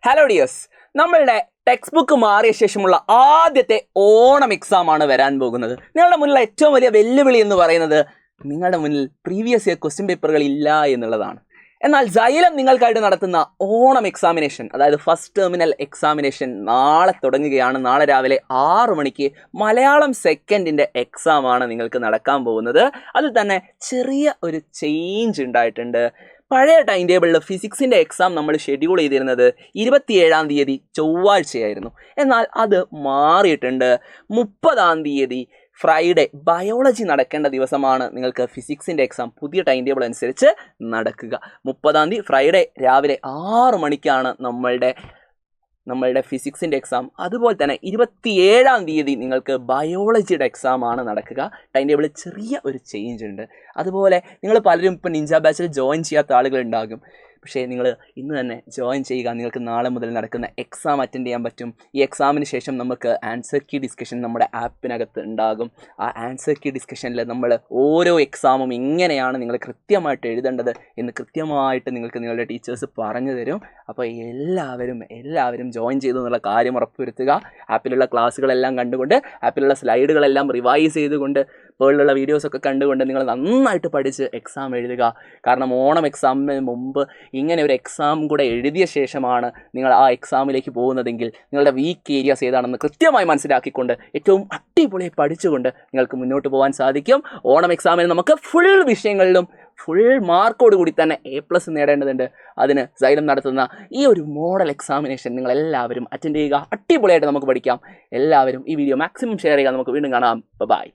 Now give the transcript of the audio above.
Hello dears, നമ്മളുടെ text book മാറിയ ശേഷമുള്ള ആദ്യത്തെ ഓണം എക്സാം ആണ് വരാൻ പോകുന്നത്. നിങ്ങളുടെ മുന്നിൽ ഏറ്റവും വലിയ വെല്ലുവിളി എന്ന് പറയുന്നത് നിങ്ങളുടെ മുന്നിൽ പ്രീവിയസ് ഇയർ ക്വസ്റ്റ്യൻ പേപ്പറുകൾ ഇല്ല എന്നുള്ളതാണ്. എന്നാൽ Xylem നിങ്ങൾക്കായിട്ട് നടത്തുന്ന ഓണം എക്സാമിനേഷൻ, അതായത് ഫസ്റ്റ് ടെർമിനൽ എക്സാമിനേഷൻ നാളെ തുടങ്ങുകയാണ്. നാളെ രാവിലെ 6 മണിക്ക് മലയാളം സെക്കൻഡിൻ്റെ എക്സാമാണ് നിങ്ങൾക്ക് നടക്കാൻ പോകുന്നത്. അതിൽ തന്നെ ചെറിയ ഒരു ചേഞ്ച് ഉണ്ടായിട്ടുണ്ട്. പഴയ ടൈം ടേബിളിൽ ഫിസിക്സിൻ്റെ എക്സാം നമ്മൾ ഷെഡ്യൂൾ ചെയ്തിരുന്നത് 27-ാം തീയതി ചൊവ്വാഴ്ചയായിരുന്നു. എന്നാൽ അത് മാറിയിട്ടുണ്ട്. 30-ാം തീയതി ഫ്രൈഡേ ബയോളജി നടക്കേണ്ട ദിവസമാണ് നിങ്ങൾക്ക് ഫിസിക്സിൻ്റെ എക്സാം പുതിയ ടൈം ടേബിൾ അനുസരിച്ച് നടക്കുക. 30-ാം തീയതി ഫ്രൈഡേ രാവിലെ 6 മണിക്കാണ് നമ്മളുടെ ഫിസിക്സിൻ്റെ എക്സാം. അതുപോലെ തന്നെ 27-ാം തീയതി നിങ്ങൾക്ക് ബയോളജിയുടെ എക്സാമാണ് നടക്കുക. ടൈം ടേബിളിൽ ചെറിയ ഒരു ചേഞ്ച് ഉണ്ട്. അതുപോലെ നിങ്ങൾ പലരും ഇപ്പോൾ നിഞ്ച ബാച്ചിൽ ജോയിൻ ചെയ്യാത്ത ആളുകളുണ്ടാകും. പക്ഷേ നിങ്ങൾ ഇന്ന് തന്നെ ജോയിൻ ചെയ്യുക. നിങ്ങൾക്ക് നാളെ മുതൽ നടക്കുന്ന എക്സാം അറ്റൻഡ് ചെയ്യാൻ പറ്റും. ഈ എക്സാമിന് ശേഷം നമുക്ക് ആൻസർ കീ ഡിസ്കഷൻ നമ്മുടെ ആപ്പിനകത്ത് ഉണ്ടാകും. ആ ആൻസർ കീ ഡിസ്കഷനിൽ നമ്മൾ ഓരോ എക്സാമും എങ്ങനെയാണ് നിങ്ങൾ കൃത്യമായിട്ട് എഴുതേണ്ടത് എന്ന് കൃത്യമായിട്ട് നിങ്ങൾക്ക് നിങ്ങളുടെ ടീച്ചേഴ്സ് പറഞ്ഞു തരും. അപ്പോൾ എല്ലാവരും ജോയിൻ ചെയ്തു എന്നുള്ള കാര്യം ഉറപ്പുവരുത്തുക. ആപ്പിലുള്ള ക്ലാസ്സുകളെല്ലാം കണ്ടുകൊണ്ട്, ആപ്പിലുള്ള സ്ലൈഡുകളെല്ലാം റിവൈസ് ചെയ്തുകൊണ്ട്, പേളിലുള്ള വീഡിയോസൊക്കെ കണ്ടുകൊണ്ട് നിങ്ങൾ നന്നായിട്ട് പഠിച്ച് എക്സാം എഴുതുക. കാരണം ഓണം എക്സാമിന് മുമ്പ് ഇങ്ങനെ ഒരു എക്സാം കൂടെ എഴുതിയ ശേഷമാണ് നിങ്ങൾ ആ എക്സാമിലേക്ക് പോകുന്നതെങ്കിൽ നിങ്ങളുടെ വീക്ക് ഏരിയാസ് ഏതാണെന്ന് കൃത്യമായി മനസ്സിലാക്കിക്കൊണ്ട് ഏറ്റവും അടിപൊളിയായി പഠിച്ചുകൊണ്ട് നിങ്ങൾക്ക് മുന്നോട്ട് പോകാൻ സാധിക്കും. ഓണം എക്സാമിന് നമുക്ക് ഫുൾ വിഷയങ്ങളിലും ഫുൾ മാർക്കോട് കൂടി തന്നെ A+ നേടേണ്ടതുണ്ട്. അതിന് Xylem നടത്തുന്ന ഈ ഒരു മോഡൽ എക്സാമിനേഷൻ നിങ്ങളെല്ലാവരും അറ്റൻഡ് ചെയ്യുക. അടിപൊളിയായിട്ട് നമുക്ക് പഠിക്കാം. എല്ലാവരും ഈ വീഡിയോ മാക്സിമം ഷെയർ ചെയ്യുക. നമുക്ക് വീണ്ടും കാണാം. ബൈ.